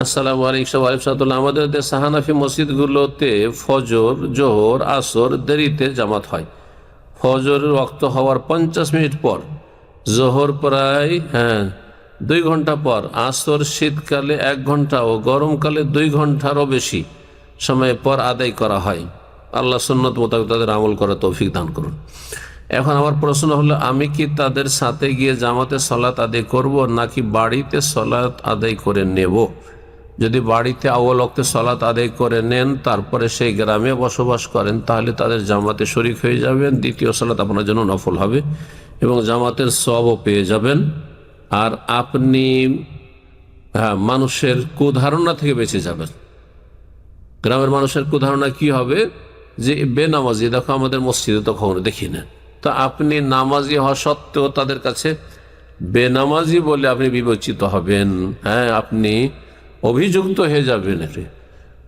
আসসালামু আলাইকুম ওয়ালাইকুম। আমাদের দেশে হানাফি মসজিদগুলোতে ফজর, জোহর, আসর দেরিতে জামাত হয়। ফজরের ওয়াক্ত হওয়ার 50 মিনিট পর, জোহর প্রায় 2 ঘন্টা পর, আসর শীতকালে 1 ঘন্টা ও গরমকালে 2 ঘন্টারও বেশি সময় পর আদায় করা হয়। আল্লাহ সুন্নত মোতাবেক তাদের আমল করা তৌফিক দান করুন। এখন আমার প্রশ্ন হলো, আমি কি তাদের সাথে গিয়ে জামাতে সলাত আদায় করব, নাকি বাড়িতে সলাত আদায় করে নেব? যদি বাড়িতে আউয়াল ওয়াক্তে সলাত আদায় করে নেন, তারপরে সেই গ্রামে বসবাস করেন, তাহলে তাদের জামাতে শরীক হয়ে যাবেন। দ্বিতীয় সলাত আপনার জন্য নফল হবে এবং জামাতের সওয়াবও পেয়ে যাবেন। আর আপনি মানুষের কুধারণা থেকে বেঁচে যাবেন। গ্রামের মানুষের কুধারণা কি হবে? যে বেনামাজি, দেখো আমাদের মসজিদে তো কখনো দেখি না। তা আপনি নামাজি হওয়া সত্ত্বেও তাদের কাছে বেনামাজি বলে আপনি বিবেচিত হবেন। আপনি অভিযুক্ত হয়ে যাবেন,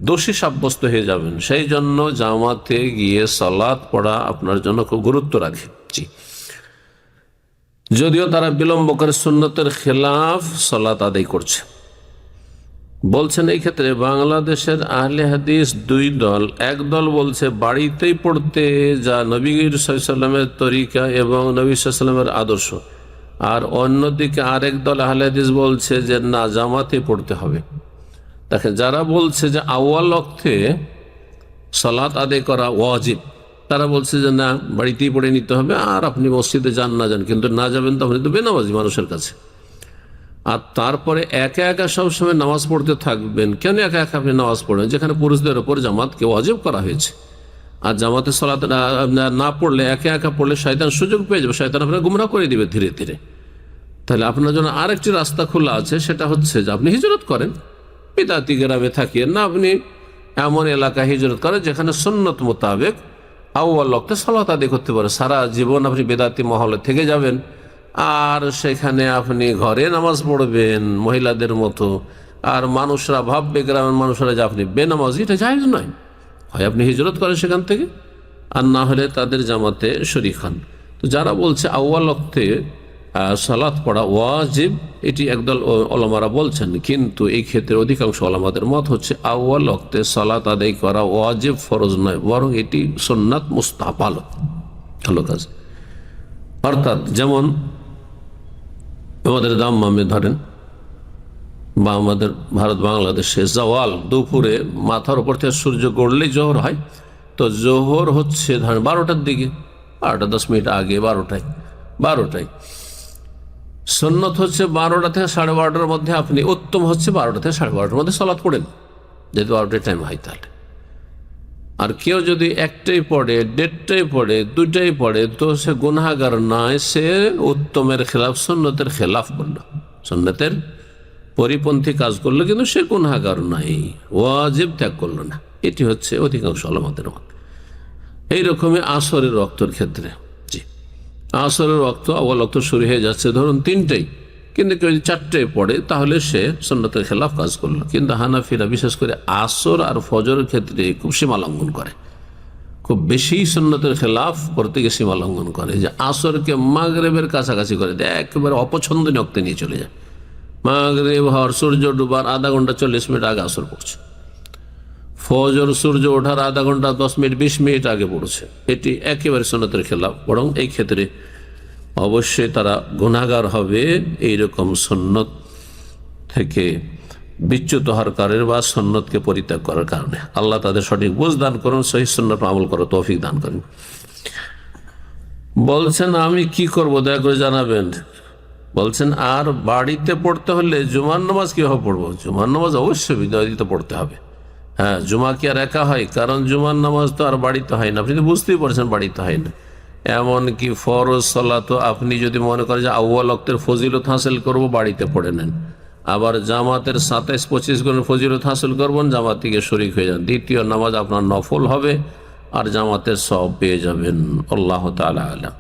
দোষী সাব্যস্ত হয়ে যাবেন। সেই জন্য জামাতে গিয়ে সালাত পড়া আপনার জন্য খুব গুরুত্ব রাখে। যদিও তারা বিলম্ব করে সুন্নতের খেলাফ সালাত আদায় করছে। বলছেন এই ক্ষেত্রে বাংলাদেশের আহলে হাদিস 2 দল। এক দল বলছে বাড়িতেই পড়তে, যা নবী সাল্লাল্লাহু আলাইহি ওয়াসাল্লামের তরিকা এবং নবী সাল্লাল্লাহু আলাইহি ওয়াসাল্লামের আদর্শ। আর অন্যদিকে আরেক দল আহলে হাদিস বলছে যে না, জামাতে পড়তে হবে। দেখেন, যারা বলছে যে আউয়াল ওয়াক্তে সালাত আদায় করা ওয়াজিব, তারা বলছে যে না, বাড়িতেই পড়ে নিতে হবে। আর আপনি মসজিদে যান না যান, কিন্তু না যাবেন তো আপনি তো বেনামাজি মানুষের কাছে। আর তারপরে একা একা সবসময় নামাজ পড়তে থাকবেন। কেন একা একা আপনি নামাজ পড়বেন, যেখানে পুরুষদের ওপর জামাতকে ওয়াজিব করা হয়েছে? আর জামাতে সালাত না পড়লে, একা একা পড়লে শয়তান সুযোগ পেয়ে যাবে, শয়তান আপনার গুমরাহ করে দিবে ধীরে ধীরে। তাহলে আপনার জন্য আরেকটি রাস্তা খোলা আছে, সেটা হচ্ছে যে আপনি হিজরত করেন। বিদাতি গ্রামে থাকিয়েন না, আপনি এমন এলাকা হিজরত করেন যেখানে সুন্নত মোতাবেক আউয়াল ওয়াক্তে সালাত আদায় করতে পারে। সারা জীবন আপনি বেদাতি মহলে থেকে যাবেন, আর সেখানে আপনি ঘরে নামাজ পড়বেন মহিলাদের মতো, আর মানুষরা ভাববে, গ্রামের মানুষরা, যে আপনি বেনামাজি। এটা জায়েজ নয়। হয় আপনি হিজরত করেন সেখান থেকে, আর না হলে তাদের জামাতে শরীক হন। তো যারা বলছে আউয়াল ওয়াক্তে সালাত পড়া ওয়াজিব, এটি একদল ওলামারা বলছেন, কিন্তু এই ক্ষেত্রে অধিকাংশ ওলামাদের মত হচ্ছে আউয়াল ওয়াক্তে সালাত আদায় করা ওয়াজিব, ফরজ নয়, বরং এটি সুন্নাত মুস্তাহাব, ভালো কাজ। অর্থাৎ যেমন আমাদের দাম্মামে ধরেন, বা আমাদের ভারত বাংলাদেশে জাওয়াল, দুপুরে মাথার উপর থেকে সূর্য গড়লেই জোহর হয়। তো জোহর হচ্ছে ধরেন 12টার দিকে, 12টা 10 মিনিট আগে, 12টায়। সুন্নত হচ্ছে 12টা থেকে 12:30টার মধ্যে, আপনি উত্তম হচ্ছে 12টা থেকে 12:30টার মধ্যে সালাত পড়েন, যেহেতু 12টায় টাইম হয়। তাহলে আর কেউ যদি 1টায় পড়ে, 1:30টায় পড়ে, 2টায় পড়ে, তো সে গুনাহগার নয়, সে উত্তমের খেলাফ, সুন্নতের খেলাফ করলো, সুন্নতের পরিপন্থী কাজ করলো, কিন্তু সে গুনাহগার নাই, ওয়াজিব ত্যাগ করলো না। এটি হচ্ছে অধিকাংশ ওলামাদের মত। এইরকমই আসরের ওয়াক্তের ক্ষেত্রে, আসরের ওয়াক্ত আউয়াল ওয়াক্ত শুরু হয়ে যাচ্ছে ধরুন 3টায়, কিন্তু কেউ যদি 4টায় পড়ে, তাহলে সে সুন্নতের খেলাফ কাজ করলো। কিন্তু হানাফিরা বিশেষ করে আসর আর ফজরের ক্ষেত্রে খুব সীমা লঙ্ঘন করে, খুব বেশি সুন্নতের খেলাফ করতে গিয়ে সীমা লঙ্ঘন করে। যে আসরকে মাগরিবের কাছাকাছি করে দেয়, একেবারে অপছন্দনীয় ওক্তে নিয়ে চলে যায়। মাগরিব হওয়ার, সূর্য ডুবার আধা ঘন্টা 40 মিনিট আগে আসর পড়ছে, ফজর সূর্য ওঠার আধা ঘন্টা 10 মিনিট 20 মিনিট আগে পড়ছে। এটি একেবারে সুন্নতের খেলাফ। বরং এই ক্ষেত্রে অবশ্যই তারা গুনাহগার হবে, এইরকম সুন্নত থেকে বিচ্যুত হওয়ার কারণে বা সুন্নতকে পরিত্যাগ করার কারণে। আল্লাহ তাদের সঠিক বুঝ দান করুন, সহিহ সুন্নাত আমল করার তৌফিক দান করুন। বলছেন আমি কি করব, দয়া করে জানাবেন। বলছেন আর বাড়িতে পড়তে হলে জুমার নামাজ কিভাবে পড়বো? জুমার নামাজ অবশ্যই বিদায় দিতে পড়তে হবে। জুমা কি আর একা হয়? কারণ জুমার নামাজ তো আর বাড়িতে হয় না, আপনি তো বুঝতেই পারছেন বাড়িতে হয় না। এমনকি ফরজ সালাত আপনি যদি মনে করেন যে আউয়াল ওয়াক্তের ফজিলত হাসিল করব, বাড়িতে পড়ে নেন। আবার জামাতের 27-25 গুণের ফজিলত হাসিল করবেন, জামাত থেকে শরীক হয়ে যান। দ্বিতীয় নামাজ আপনার নফল হবে আর জামাতের সওয়াব পেয়ে যাবেন। আল্লাহ তাআলা আলাম।